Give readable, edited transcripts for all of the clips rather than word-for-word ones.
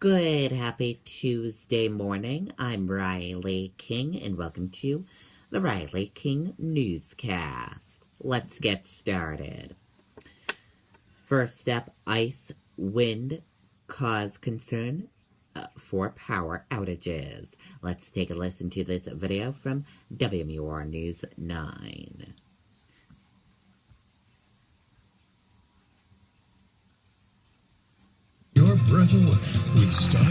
Good, happy Tuesday morning. I'm Riley King, and welcome to the Riley King Newscast. Let's get started. First up, ice, wind cause concern for power outages. Let's take a listen to this video from WMUR News 9. Your breath away with style,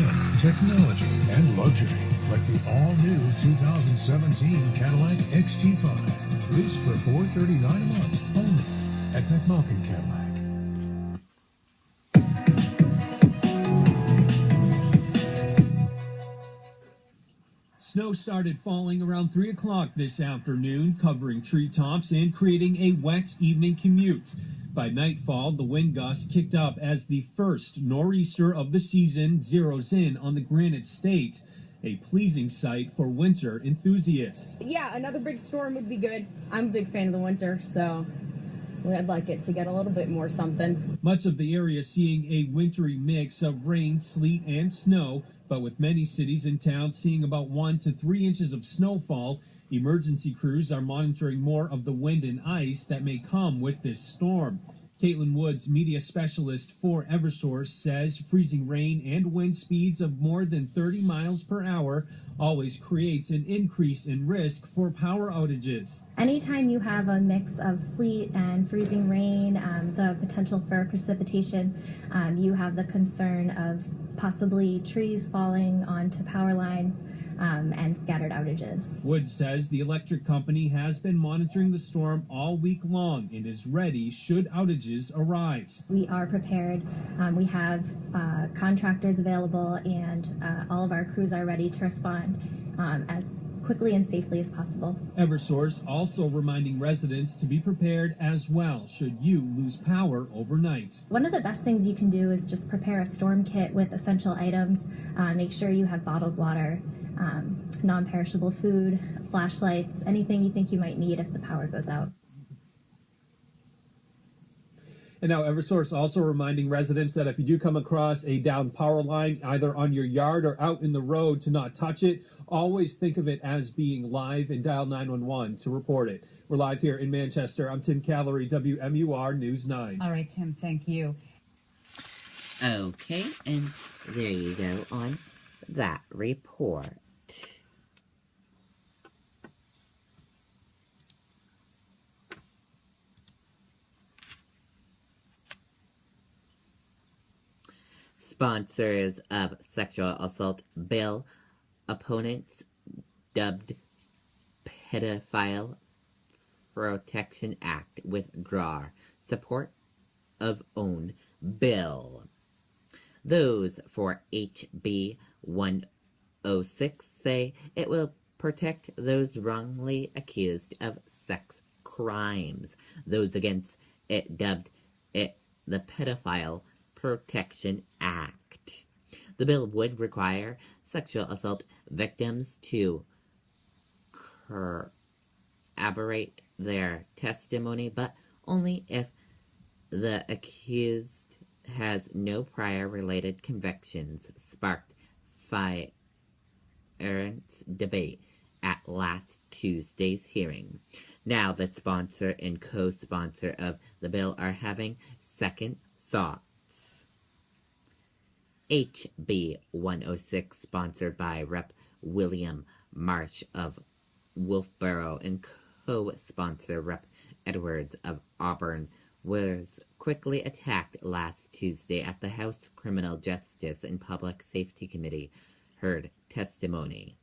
technology, and luxury, like the all-new 2017 Cadillac XT5. Lease for $439 a month only at McMulkin Cadillac. Snow started falling around 3 o'clock this afternoon, covering treetops and creating a wet evening commute. By nightfall, the wind gusts kicked up as the first nor'easter of the season zeroes in on the Granite State, a pleasing sight for winter enthusiasts. Yeah, another big storm would be good. I'm a big fan of the winter, so I'd like it to get a little bit more something. Much of the area seeing a wintry mix of rain, sleet, and snow, but with many cities and towns seeing about 1 to 3 inches of snowfall. Emergency crews are monitoring more of the wind and ice that may come with this storm. Caitlin Woods, media specialist for Eversource, says freezing rain and wind speeds of more than 30 miles per hour always creates an increase in risk for power outages. Anytime you have a mix of sleet and freezing rain, the potential for precipitation, you have the concern of possibly trees falling onto power lines and scattered outages. Woods says the electric company has been monitoring the storm all week long and is ready should outages arise. We are prepared. We have contractors available, and all of our crews are ready to respond as quickly and safely as possible. Eversource also reminding residents to be prepared as well should you lose power overnight. One of the best things you can do is just prepare a storm kit with essential items. Make sure you have bottled water, non-perishable food, flashlights, anything you think you might need if the power goes out. And now Eversource also reminding residents that if you do come across a downed power line, either on your yard or out in the road, to not touch it. Always think of it as being live and dial 911 to report it. We're live here in Manchester. I'm Tim Callery, WMUR News 9. All right, Tim, thank you. Okay, and there you go on that report. Sponsors of sexual assault bill, opponents dubbed Pedophile Protection Act withdraw support of own bill. Those for HB 106 say it will protect those wrongly accused of sex crimes. Those against it dubbed it the Pedophile Protection Act. The bill would require sexual assault victims to corroborate their testimony, but only if the accused has no prior related convictions, sparked violent debate at last Tuesday's hearing. Now the sponsor and co-sponsor of the bill are having second thoughts. HB 106, sponsored by Rep. William Marsh of Wolfboro and co-sponsor Rep. Edwards of Auburn, was quickly attacked last Tuesday at the House Criminal Justice and Public Safety Committee heard testimony.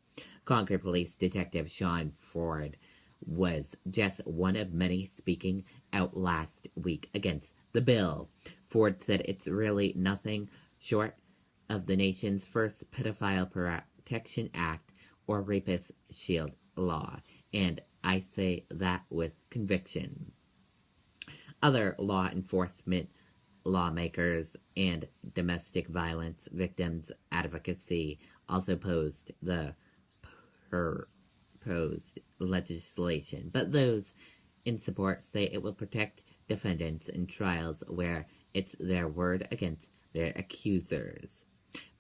Concord Police Detective Sean Ford was just one of many speaking out last week against the bill. Ford said it's really nothing short of the nation's first Pedophile Protection Act or Rapist Shield law, and I say that with conviction. Other law enforcement lawmakers and domestic violence victims advocacy also opposed the proposed legislation, but those in support say it will protect defendants in trials where it's their word against their accusers.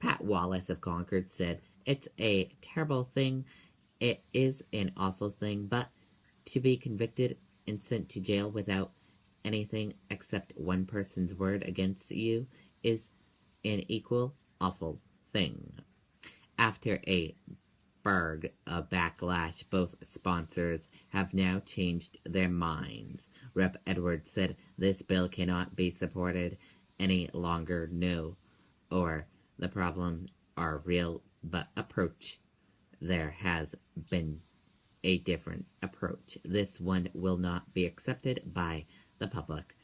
Pat Wallace of Concord said, "It's a terrible thing. It is an awful thing, but to be convicted and sent to jail without anything except one person's word against you is an equal awful thing." After a berg of backlash, both sponsors have now changed their minds. Rep. Edwards said this bill cannot be supported any longer. No, or the problems are real, but approach. There has been a different approach. This one will not be accepted by the public,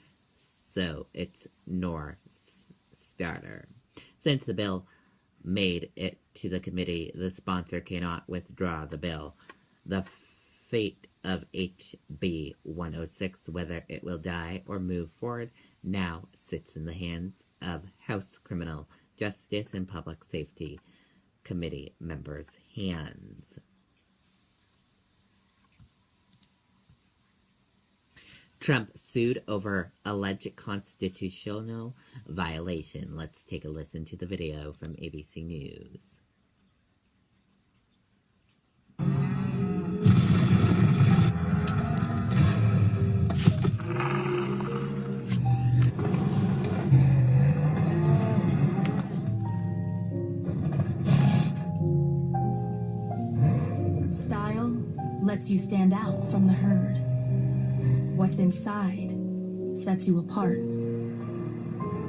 so it's nor starter. Since the bill made it to the committee, the sponsor cannot withdraw the bill. The fate of HB 106, whether it will die or move forward, now sits in the hands of House Criminal Justice and Public Safety Committee members' hands. Trump sued over alleged constitutional violation. Let's take a listen to the video from ABC News. Style lets you stand out from the herd. What's inside sets you apart.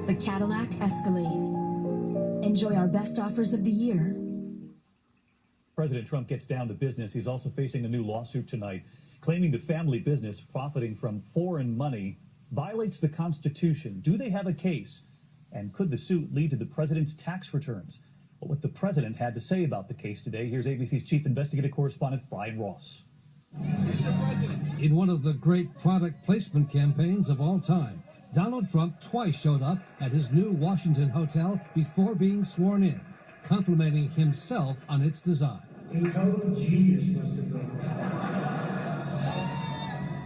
The Cadillac Escalade. Enjoy our best offers of the year. President Trump gets down to business. He's also facing a new lawsuit tonight, claiming the family business profiting from foreign money violates the Constitution. Do they have a case? And could the suit lead to the president's tax returns? Well, what the president had to say about the case today, here's ABC's chief investigative correspondent, Brian Ross. In one of the great product placement campaigns of all time, Donald Trump twice showed up at his new Washington hotel before being sworn in, complimenting himself on its design. A total genius must have built this.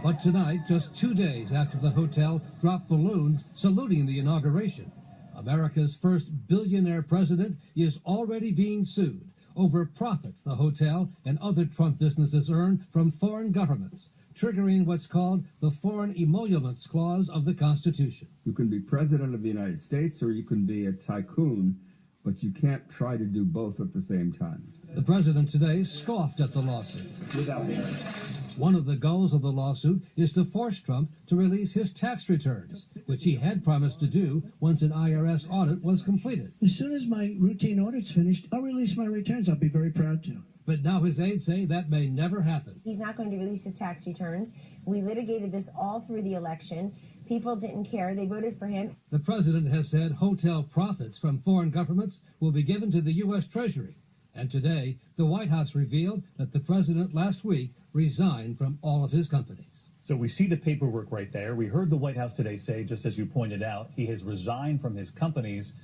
But tonight, just 2 days after the hotel dropped balloons saluting the inauguration, America's first billionaire president is already being sued over profits the hotel and other Trump businesses earn from foreign governments, triggering what's called the Foreign Emoluments Clause of the Constitution. You can be president of the United States or you can be a tycoon, but you can't try to do both at the same time. The president today scoffed at the lawsuit. Without me. One of the goals of the lawsuit is to force Trump to release his tax returns, which he had promised to do once an IRS audit was completed. As soon as my routine audit's finished, I'll release my returns. I'll be very proud to. But now his aides say that may never happen. He's not going to release his tax returns. We litigated this all through the election. People didn't care. They voted for him. The president has said hotel profits from foreign governments will be given to the U.S. Treasury. And today, the White House revealed that the president last week resigned from all of his companies. So we see the paperwork right there. We heard the White House today say, just as you pointed out, he has resigned from his companies,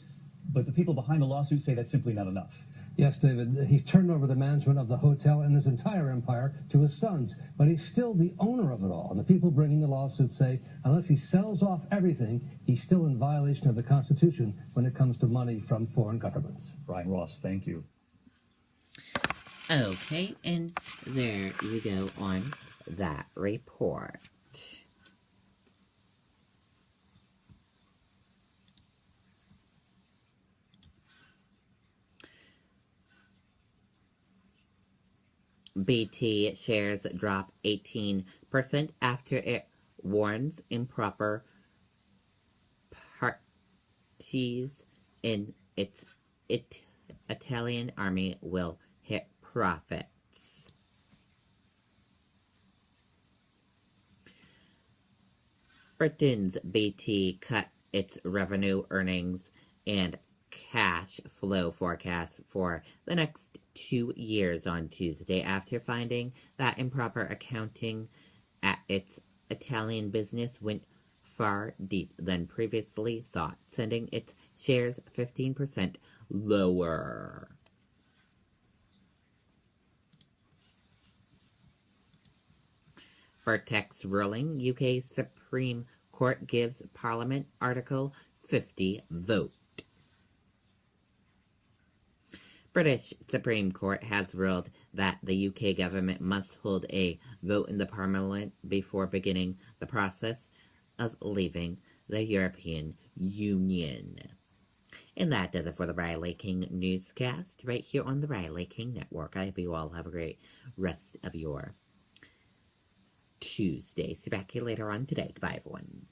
but the people behind the lawsuit say that's simply not enough. Yes, David, he's turned over the management of the hotel and his entire empire to his sons, but he's still the owner of it all. And the people bringing the lawsuit say unless he sells off everything, he's still in violation of the Constitution when it comes to money from foreign governments. Brian Ross, thank you. Okay, and there you go on that report. BT shares drop 18% after it warns improper parties in its Italian army will hit profits. Britain's BT cut its revenue, earnings, and cash flow forecast for the next 2 years on Tuesday after finding that improper accounting at its Italian business went far deep than previously thought, sending its shares 15% lower. Vertex ruling, UK Supreme Court gives Parliament Article 50 vote. British Supreme Court has ruled that the UK government must hold a vote in the Parliament before beginning the process of leaving the European Union. And that does it for the Riley King Newscast right here on the Riley King Network. I hope you all have a great rest of your Tuesday. See you back here later on today. Goodbye, everyone.